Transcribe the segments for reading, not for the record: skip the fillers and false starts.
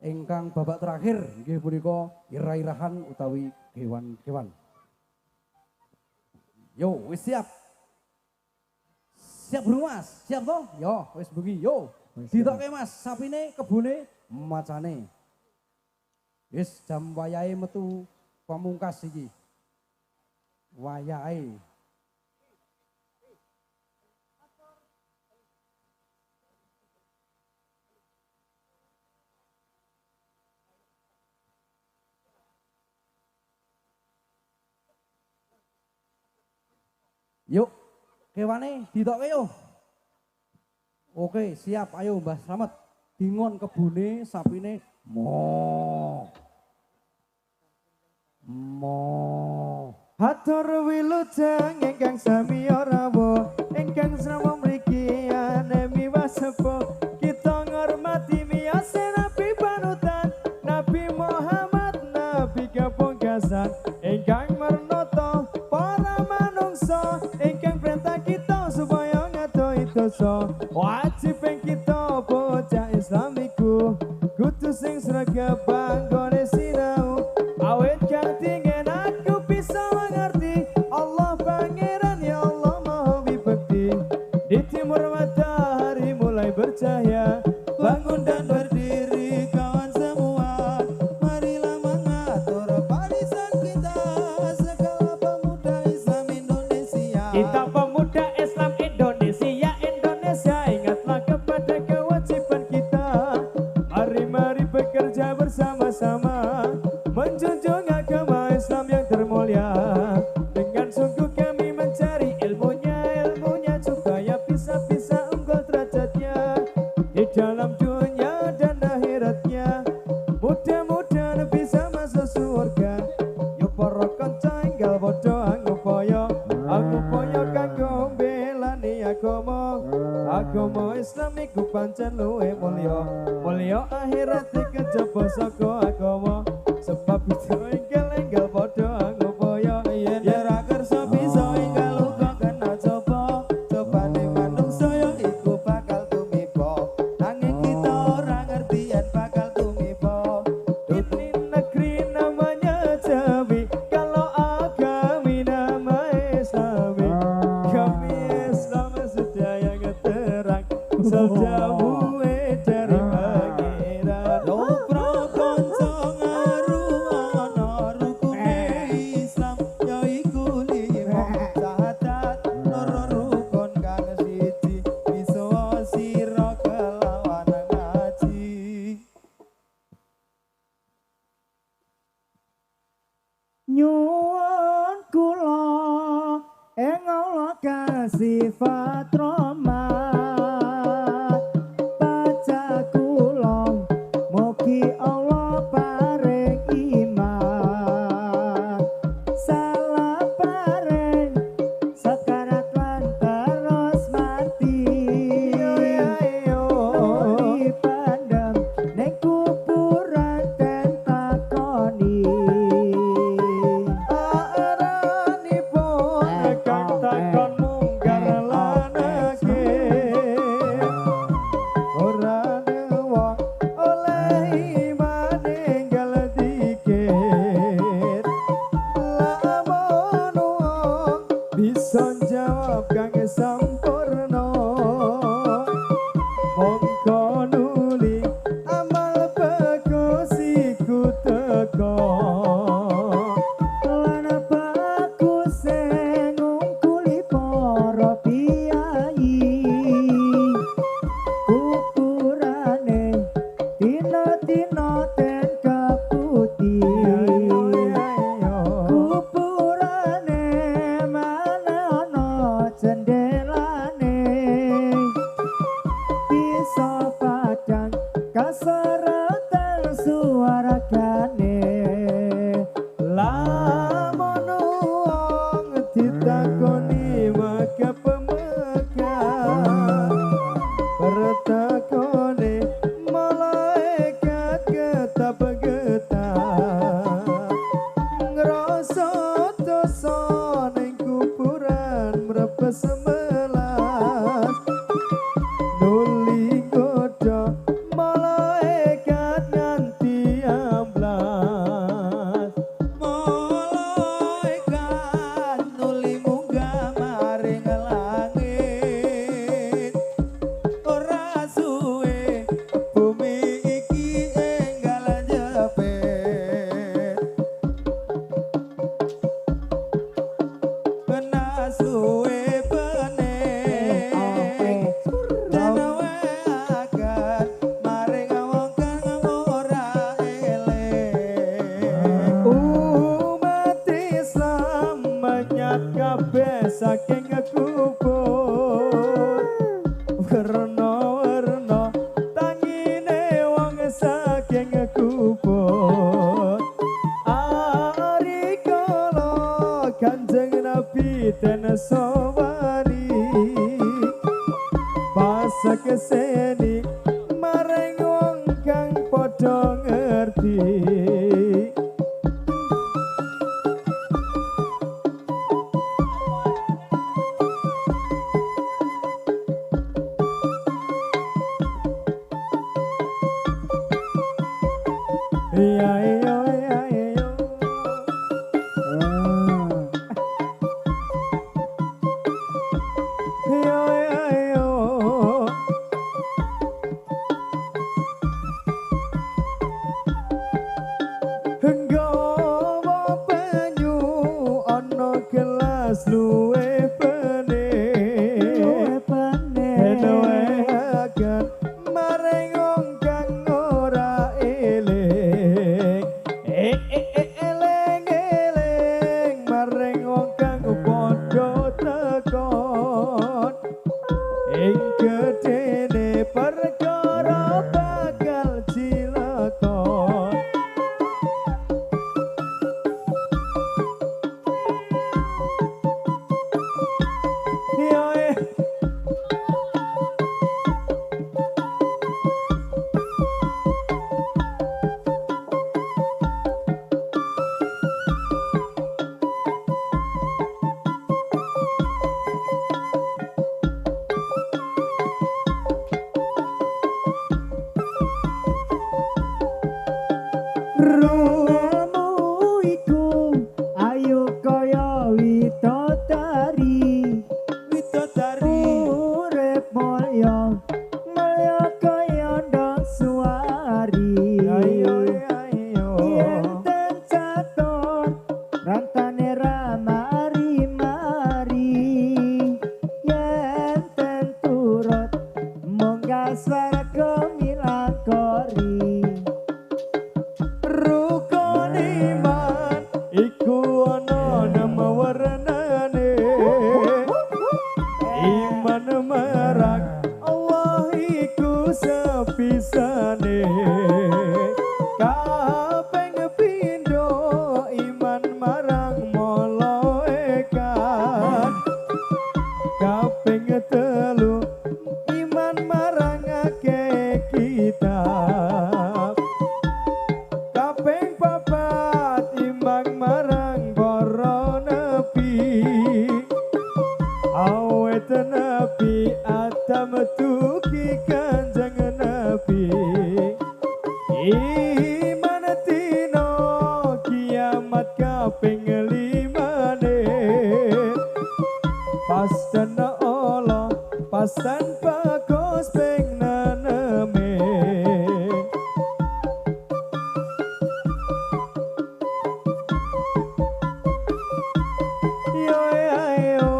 ingkang babak terakhir nggih punika irah-irahan utawi kewan-kewan. Yo, wis siap. Siap Bro Mas, siap toh? Yo, wis bengi, yo. Ditokke Mas, sapine kebune macane. Wis jam wayahe metu pamungkas iki. Wayahe. Yuk, kewane ditokke yo. Oke, siap. Ayo Mbah Slamet. Dingon kebune sapine mo. Mo. Hatur wilujeng ingkang sami rawuh ingkang srawa mriki anemi wasepo kita ngormati miyose Nabi panutan Nabi Muhammad Nabi kapungkasan ingkang mernata para manungsa ingkang perintah kita supaya ngatoi dosa wajib ing kita bocah islamiku kudu sing sregep banggone sinau awet kang tinggen aku bisa mengerti Allah pangeran ya Allah maha wibekti di timur matahari mulai bercahaya bangun dan berdiri kawan semua marilah mengatur barisan kita segala pemuda Islam Indonesia kita pemuda Islam Indonesia Indonesia ingatlah kepada kewajiban kita mari bekerja bersama-sama menjunjung agama Islam yang termulia dengan sungguh kami mencari ilmunya supaya bisa unggul derajatnya di dalam dunia dan akhiratnya mudah-mudahan bisa masuk surga yuk para kanca enggal padha angupaya kanggo mbelani agama Islam iku pancen luwih mulya akhirat kejaba saka agama sebab itu enggal padha ngupaya yen ora kersa bisa enggal uga kena cobane manungsa yo iku bakal tumiba nanging kita ora ngerti yen bakal tumiba ini negeri namanya Jawi kalau agami nama Islami kami Islam sedaya ngeterang sejauh dari pangeran lopro konco nyuwun kula ing Allah kasifat rahmat baca kula mugi Allah paring iman salah paring sekarat lan terus mati dipandang ning kuburan den takoni jawab kang sampurna mongko nuli amal bagus iku teko lan bagus sing ngungkuli para piyai kuburane dina-dina ten kaputi jendelane bisa padang kaseratan suaragane lamun wong ditakoni maka pemegang pertakone malaikat getah-getah ngrasa dosa ning kuburan mrebes semelas nuli godha malaikat ten sowani pas keseni mareng wong kang padha ngerti. Ya yo ya yo yo ya yo nggawa banyu ana gelas luwe bening akan mareng wong kang ora eling eling eling mareng wong kang padha tekon ing gedene perkara bakal cilakon. Yo rumu iku ayo kaya widodari urip mulya mulya kaya ndang suwari yen ten caton rantane ra mari-mari yen ten turut munggah swarga milakori. Rukun iman iku ana nama warnane iman marang Allah iku sepisane kaping pindho iman marang malaikat kaping telu iman marang akeh kitab kaping papat iman marang para nabi awet nabi Adam tuki kanjeng nabi iman tino kiamat kaping limane pas dana Allah pas tanpa kos ping naneme. Yo ya yo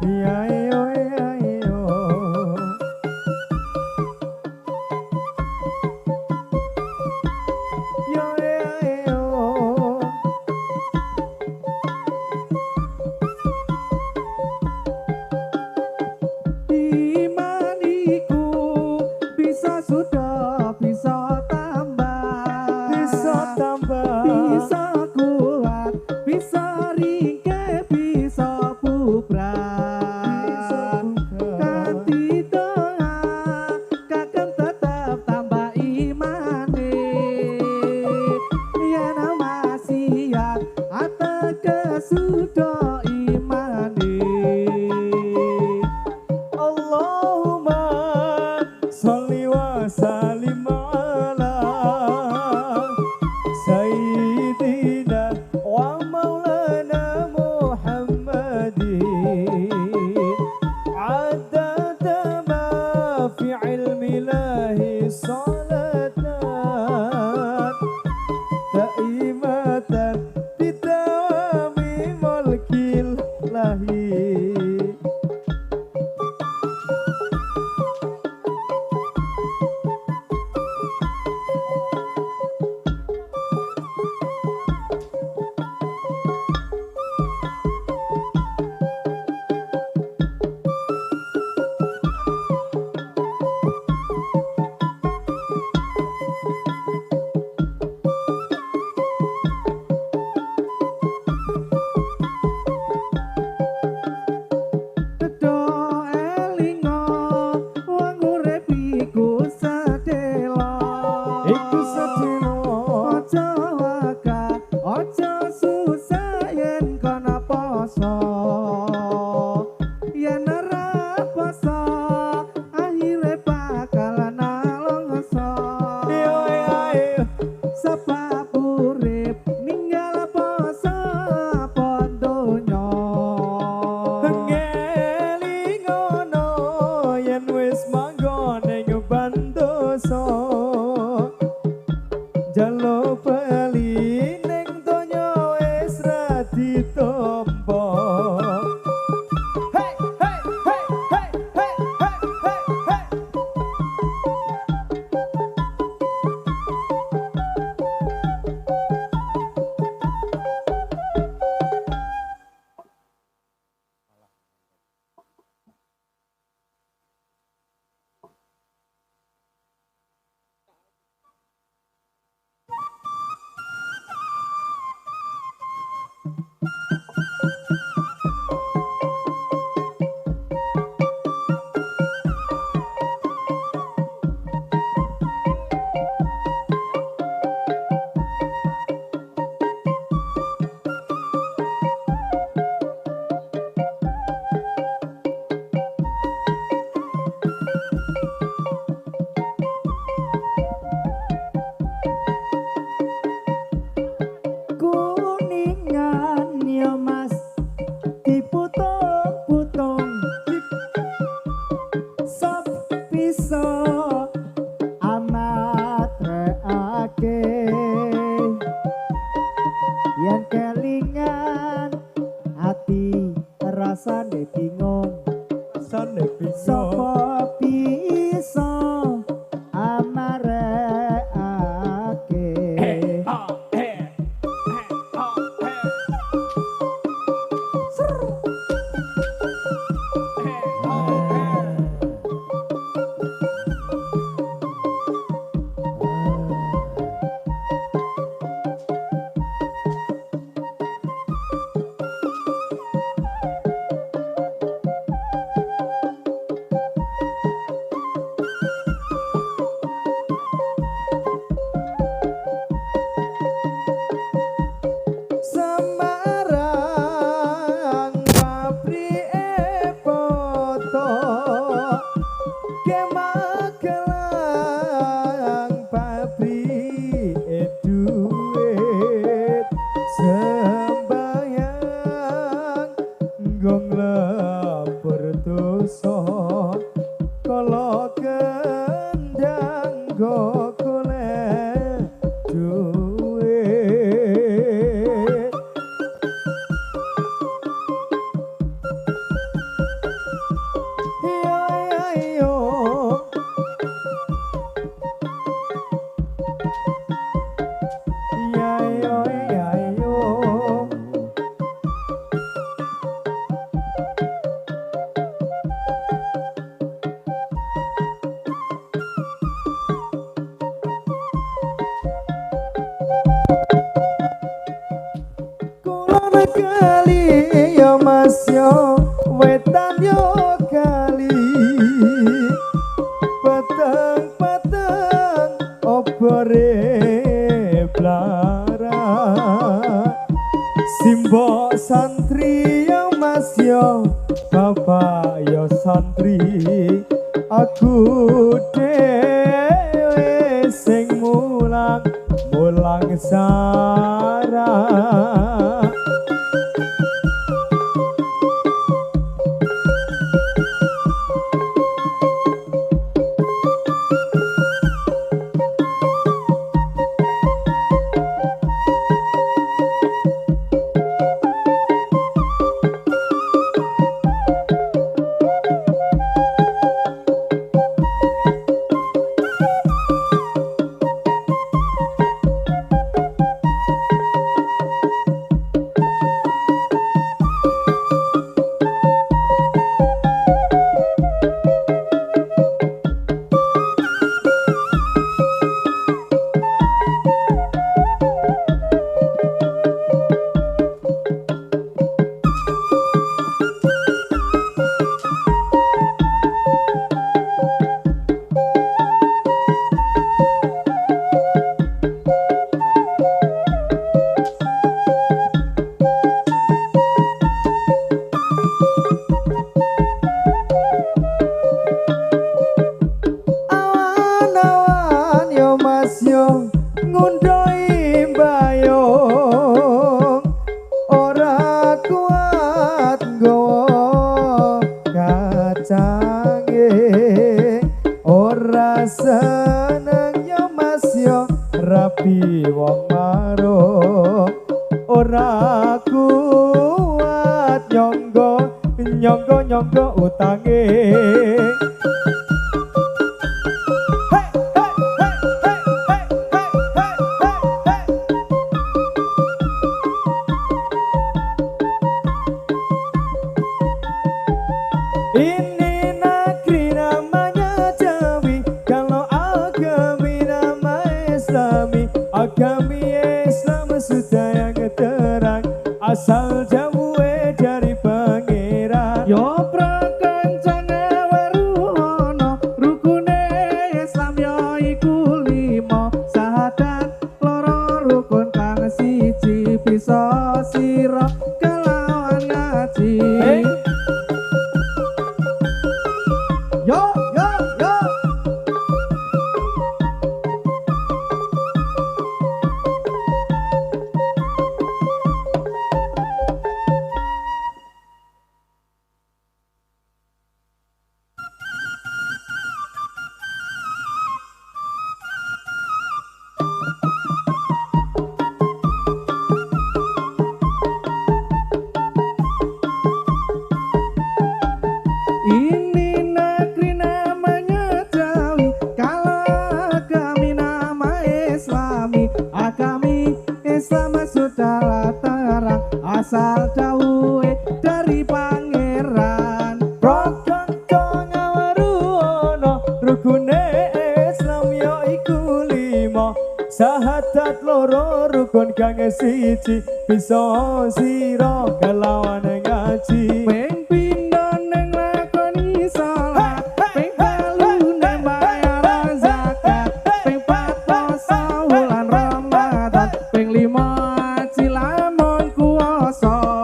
ya yo ya yo yo ya yo Kuningan ya mas diputung-putung sop piso amat reake yen kelingan hati rasane bingung sapa piso amareake Semarang pabrike poto ke Magelang pabrike duit sembayang gong lepur dosa kala kendang go golek duit yo yo Kulon kali yo mas yo wetan yo kali peteng-peteng obore blara simbok santri yo mas yo bapak yo santri aku dhewe sing mulang sarah yo ngundoi mbayong ora kuat nggawa kacange ora seneng yo mas yo rapi wong marung ora kuat nyonggo utange Ini negeri namanya Jawi, kalau agami nama Islami, agami Islam sudah yang terang, Yo yo yo. Ini negeri namanya Jawi, kalau kami nama Islami, kami Islam sudah terang, asal dawe dari pangeran. Rokon ngawaruono, rukune Islam ya iku limo, sahadat loro rukun kang siji, bisa sira kelawan ngaji.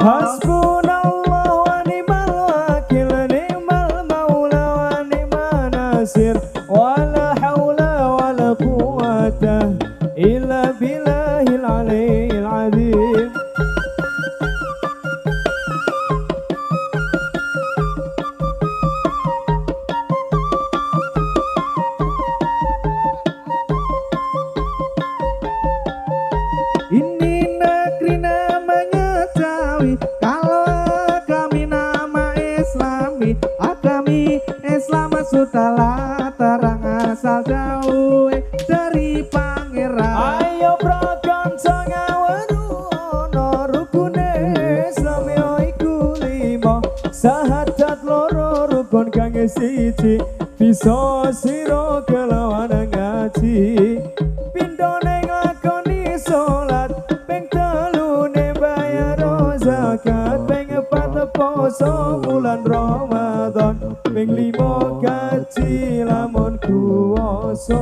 Hasbunallah wa ni'mal wakil, ni'mal maula wa ni'man nasir, wala haula wala quwata illa billahil aliyyil azim. Ini negeri namanya Jawi, kalau kami nama Islami, kami Islam sudahlah terang, asal jauh dari pangeran. Ayo program ngawaruono, rukune Islam ya iku limo, sahadat loro rukun kang siji, bisa sira kelawan ngaji. Pindone nglakoni salat, ping telune bayar zakat, ping epat poso bulan Ramadan, ping limo gaji lamun kuwasa.